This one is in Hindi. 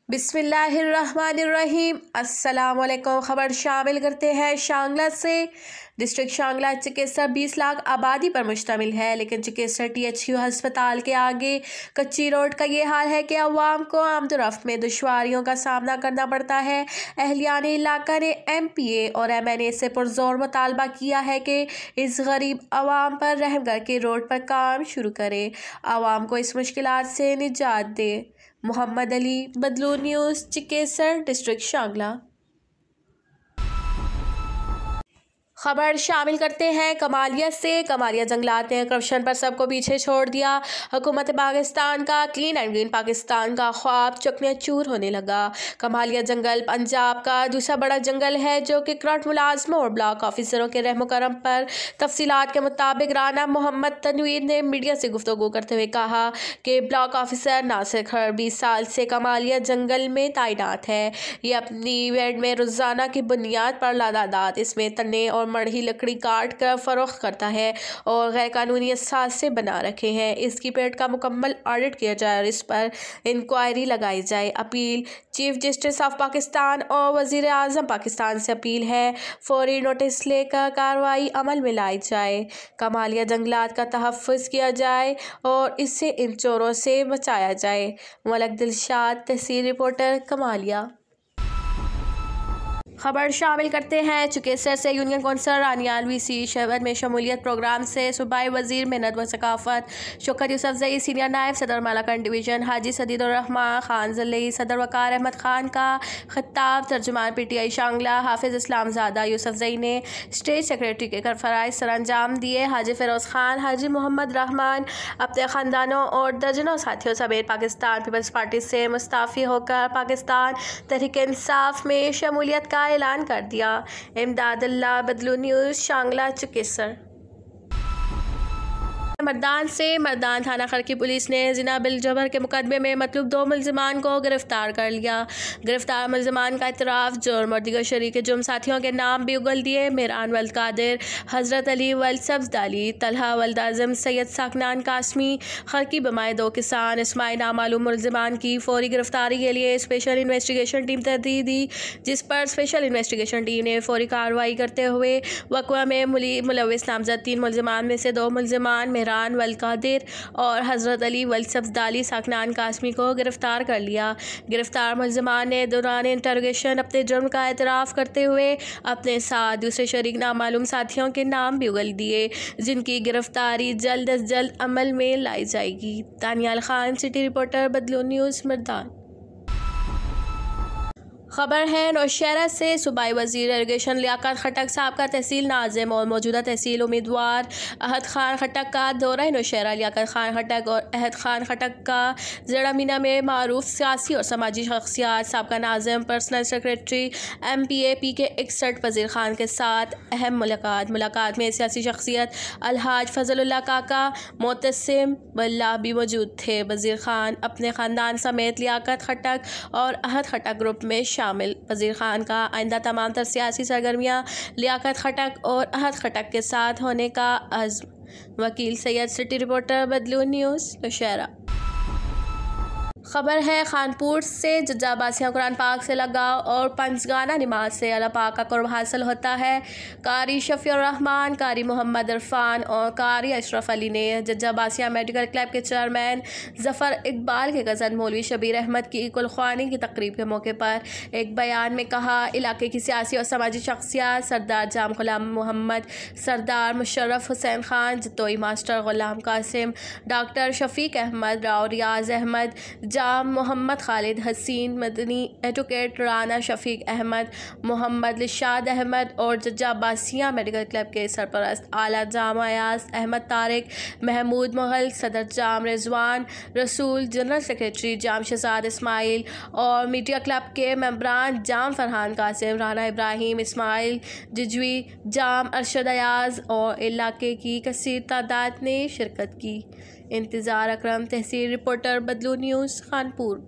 बिस्मिल्लाहिर्रहमानिर्रहीम। अस्सलाम वालेकुम। ख़बर शामिल करते हैं शांगला से। डिस्ट्रिक्ट शांगला चिकित्सा 20 लाख आबादी पर मुश्तमिल है, लेकिन चिकित्सा THU अस्पताल के आगे कच्ची रोड का ये हाल है कि अवाम को आमदोरफ्त में दुश्वारियों का सामना करना पड़ता है। अहलियान इलाका ने MPA और MNA से पुरजोर मुतालबा किया है कि इस गरीब अवाम पर रहम करके रोड पर काम शुरू करे, अवाम को इस मुश्किलात से निजात दे। मोहम्मद अली, बदलून न्यूज़, चिकेसर, डिस्ट्रिक्ट शांगला। खबर शामिल करते हैं कमालिया से। कमालिया जंगलात ने करप्शन पर सबको पीछे छोड़ दिया। हुकूमत पाकिस्तान का क्लीन एंड ग्रीन पाकिस्तान का ख्वाब चकनाचूर होने लगा। कमालिया जंगल पंजाब का दूसरा बड़ा जंगल है जो कि करप्ट मुलाजमों और ब्लॉक ऑफिसरों के रहमो करम पर। तफसीलात के मुताबिक राना मोहम्मद तनवीर ने मीडिया से गुफ्तगू करते हुए कहा कि ब्लॉक ऑफिसर नासिर खर 20 साल से कमालिया जंगल में तैनात है। ये अपनी वेड में रोज़ाना की बुनियाद पर लादादात इसमें तने और मढ़ी लकड़ी काट कर फरोख्त करता है और गैर कानूनी असासे बना रखे हैं। इसकी पेड़ का मुकम्मल ऑडिट किया जाए और इस पर इंक्वायरी लगाई जाए। Appeal chief justice of Pakistan और वज़ीर आज़म पाकिस्तान से अपील है फौरी नोटिस लेकर कार्रवाई अमल में लाई जाए, कमालिया जंगलात का तहफ़्फ़ुज़ किया जाए और इससे इन चोरों से बचाया जाए। मलक दिलशाद, तहसील रिपोर्टर, कमालिया। खबर शामिल करते हैं चुकेसर से। यूनियन कौंसल रानियाल VC शहर में शमूलियत प्रोग्राम से सूबाई वज़ीर मेहनत व सकाफ़त शौकत यूसुफ़ज़ई, सीनियर नायब सदर मालाकंड डिवीज़न हाजी सदीदुर्रहमान खान ज़लई, सदर वक़ार अहमद खान का खिताब, तर्जुमान PTI शांगला हाफिज़ इस्लामज़ादा यूसुफ़ज़ई ने स्टेट सेक्रेटरी के फ़राइज़ सर अंजाम दिए। हाजी फ़िरोज़ खान, हाजी मोहम्मद रहमान अपने ख़ानदानों और दर्जनों साथियों समेत पाकिस्तान पीपल्स पार्टी से मुस्ताफ़ी होकर पाकिस्तान तहरीक इंसाफ में शमूलियत का ऐलान कर दिया। इमदादुल्लाह, बदलून न्यूज़, शांगला, चुकेसर। मर्दान से। मर्दान थाना खर की पुलिस ने जिना बिल जबर के मुकदमे में मतलूब 2 मुलजिमान को गिरफ्तार कर लिया। गिरफ्तार मुलजिमान का इतराफ़ जुर्म और दीगर शरीक जुर्म साथियों के नाम भी उगल दिए। मेहरान वल्द कादिर, हज़रत अली वल्द सब्ज़दाली, तलहा वल्द आज़म, सैयद साकनान कासमी, खर की बमाए 2 किसान इस्माइल नामालूम मुलजिमान की फौरी गिरफ्तारी के लिए स्पेशल इन्वेस्टिगेशन टीम तरतीब दी, जिस पर स्पेशल इन्वेस्टिगेशन टीम ने फौरी कार्रवाई करते हुए वक़्वा में मुलव्विस नामज़द 3 मुलजिमान में से 2 मुलजिमान मेहरान वल्द कादिर और हज़रत अली वल्द सब्ज़दाली साकनान कासमी को गिरफ्तार कर लिया। गिरफ्तार मुलजिमान ने दौरान इंटरोगेशन अपने जुर्म का एतराफ़ करते हुए अपने साथ दूसरे शरीक नामालूम साथियों के नाम भी उगल दिए, जिनकी गिरफ्तारी जल्द अज जल्द अमल में लाई जाएगी। दानियाल खान, सिटी रिपोर्टर, बदलून न्यूज़, मर्दान। खबर है नौशहरा से। सूबाई वज़ीर इरिगेशन लियाकत खटक साहब का तहसील नाज़िम और मौजूदा तहसील उम्मीदवार अहद खान खटक का दौरा नौशहरा। लियाकत खान खटक और अहद खान खटक का ज़रामीना में मारूफ सियासी और समाजी शख्सियात साबका Nazim, personal secretary MPA PK 61 वज़ीर खान के साथ अहम मुलाकात में सियासी शख्सियत अलहाज फजलुल्लाह काका, मोतसिम वल्लाह भी मौजूद थे। वज़ीर खान अपने ख़ानदान समेत लियाकत खटक और अहद खटक ग्रुप में शामिल। वज़ीर खान का आइंदा तमाम तर सियासी सरगर्मियाँ लियाकत खटक और अहद खटक के साथ होने का अज़्म। वकील सैयद, सिटी रिपोर्टर, बदलून न्यूज़, नौशहरा। खबर है खानपुर से। जज्जा अब्बासियाँ कुरान पाक से लगाव और पंचगाना नमाज से अल्लाह पाक का कुर्ब हासिल होता है। कारी शफ़ीउर रहमान, कारी मोहम्मद इरफान और कारी अशरफ अली ने जज्जा अब्बासियाँ मेडिकल क्लब के चेयरमैन ज़फ़र इकबाल के कज़न मौलवी शबीर अहमद की कुलख्वानी की तकरीब के मौके पर एक बयान में कहा, इलाके की सियासी और समाजी शख्सियात सरदार जाम गुलाम मोहम्मद, सरदार मुशर्रफ हुसैन खान जतोई, मास्टर गुलाम कासिम, डॉक्टर शफीक अहमद राव, रियाज अहमद जाम, मोहम्मद खालिद हसीन मदनी, एडवोकेट राना शफीक अहमद, मोहम्मद लिशाद अहमद और जज्जा अब्बासियाँ मेडिकल क्लब के सरपरस्त आला जाम अयाज अहमद तारिक, महमूद मुगल, सदर जाम रिजवान रसूल, जनरल सेक्रेटरी जाम शहजाद इस्माइल और मीडिया क्लब के मेंबरान जाम फरहान कासिम, राना इब्राहिम, इस्माइल जिजवी, जाम अरशद अयाज और इलाके की कसीर तादाद ने शिरकत की। इंतज़ार अकरम, तहसील रिपोर्टर, बदलून न्यूज़, खानपुर।